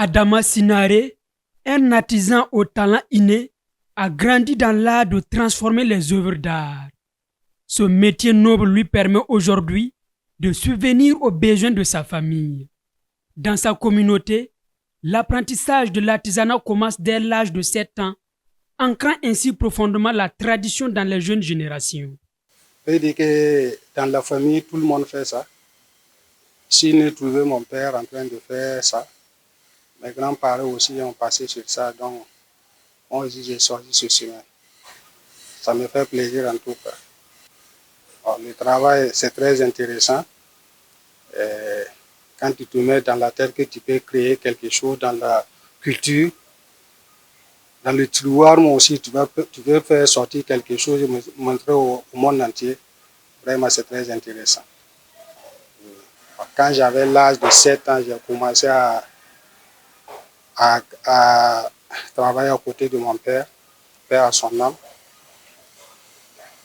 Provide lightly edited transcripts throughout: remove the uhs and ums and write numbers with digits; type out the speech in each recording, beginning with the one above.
Adama Sinare, un artisan au talent inné, a grandi dans l'art de transformer les œuvres d'art. Ce métier noble lui permet aujourd'hui de subvenir aux besoins de sa famille. Dans sa communauté, l'apprentissage de l'artisanat commence dès l'âge de 7 ans, ancrant ainsi profondément la tradition dans les jeunes générations. Je peux dire que dans la famille, tout le monde fait ça. Si j'ai trouvé mon père en train de faire ça, mes grands-parents aussi ont passé sur ça, donc moi aussi j'ai choisi ce chemin. Ça me fait plaisir en tout cas. Alors, le travail, c'est très intéressant. Et quand tu te mets dans la tête que tu peux créer quelque chose dans la culture, dans le tiroir, moi aussi, tu peux faire sortir quelque chose et montrer au monde entier. Vraiment, c'est très intéressant. Quand j'avais l'âge de 7 ans, j'ai commencé à travailler à côté de mon père, père à son âme.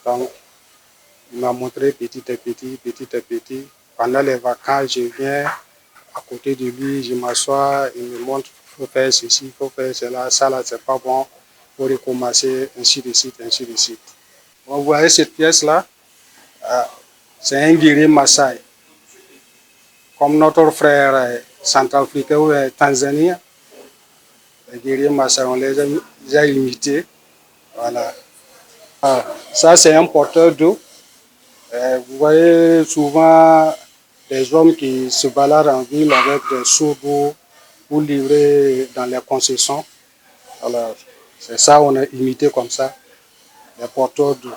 Donc, il m'a montré petit à petit. Pendant les vacances, je viens à côté de lui, je m'assois, il me montre, il faut faire ceci, il faut faire cela, ça là, c'est pas bon, il faut recommencer, ainsi de suite, ainsi de suite. Vous voyez cette pièce-là, c'est un guerrier Maasai. Comme notre frère centrafricain ou tanzanien, les guerriers Maasai, on les a déjà imités. Voilà. Ça, c'est un porteur d'eau. Vous voyez souvent des hommes qui se baladent en ville avec des seaux d'eau pour livrer dans les concessions. Alors, c'est ça, on a imité comme ça, les porteurs d'eau.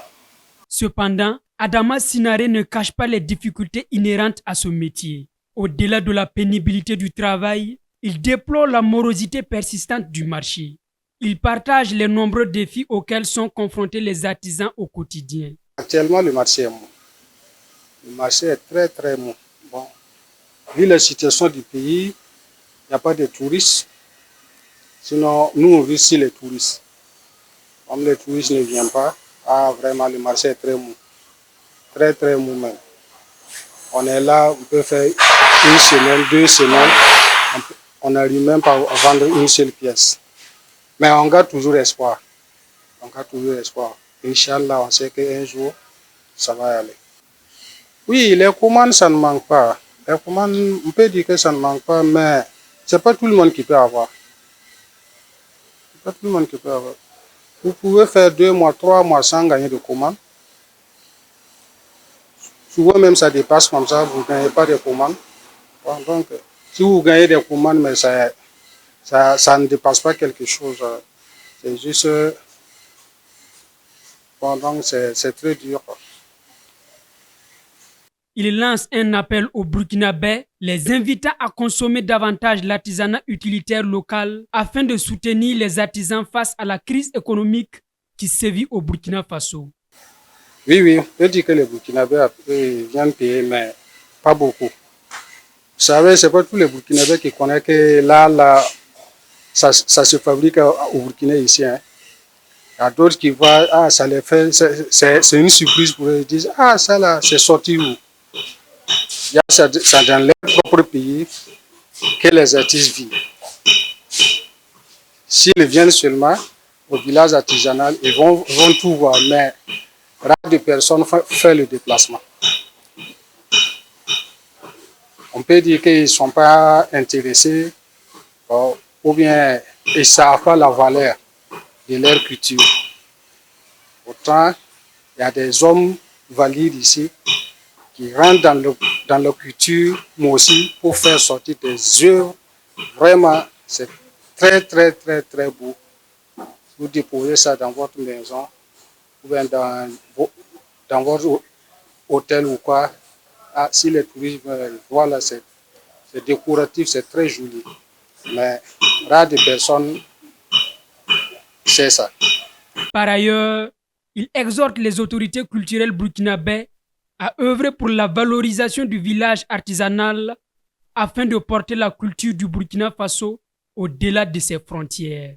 Cependant, Adama Sinare ne cache pas les difficultés inhérentes à ce métier. Au-delà de la pénibilité du travail, il déplore la morosité persistante du marché. Il partage les nombreux défis auxquels sont confrontés les artisans au quotidien. Actuellement, le marché est mou. Le marché est très, très mou. Bon, vu la situation du pays, il n'y a pas de touristes. Sinon, nous, on vit ici les touristes. Comme les touristes ne viennent pas, vraiment, le marché est très mou. Très, très mou même. On est là, on peut faire une semaine, 2 semaines. On n'arrive même pas à vendre une seule pièce. Mais on garde toujours espoir. On garde toujours espoir. Inch'Allah, on sait qu'un jour, ça va aller. Oui, les commandes, ça ne manque pas. Les commandes, on peut dire que ça ne manque pas, mais ce n'est pas tout le monde qui peut avoir. C'est pas tout le monde qui peut avoir. Vous pouvez faire 2 mois, 3 mois sans gagner de commandes. Souvent même ça dépasse comme ça, vous ne gagnez pas de commandes. Bon, donc, si vous gagnez des commandes, mais ça ne dépasse pas quelque chose. C'est juste... Bon, donc c'est très dur. Il lance un appel aux Burkinabés, les invitant à consommer davantage l'artisanat utilitaire local afin de soutenir les artisans face à la crise économique qui sévit au Burkina Faso. Oui, je dis que les Burkinabés viennent payer, mais pas beaucoup. Vous savez, ce n'est pas tous les Burkinabés qui connaissent que là ça se fabrique au Burkina ici. Hein. Il y a d'autres qui voient, ça les fait, c'est une surprise pour eux. Ils disent, ça là, c'est sorti où? Il y a ça dans leur propre pays que les artistes vivent. S'ils viennent seulement au village artisanal, ils vont tout voir, mais rares de personnes font le déplacement. On peut dire qu'ils ne sont pas intéressés ou bien ils ne savent pas la valeur de leur culture. Pourtant, il y a des hommes valides ici qui rentrent dans leur culture, moi aussi, pour faire sortir des œuvres. Vraiment, c'est très, très, très, très beau. Vous déposez ça dans votre maison ou bien dans votre hôtel ou quoi. Si les touristes voilà, c'est décoratif, c'est très joli. Mais rare de personnes, c'est ça. Par ailleurs, il exhorte les autorités culturelles burkinabées à œuvrer pour la valorisation du village artisanal afin de porter la culture du Burkina Faso au-delà de ses frontières.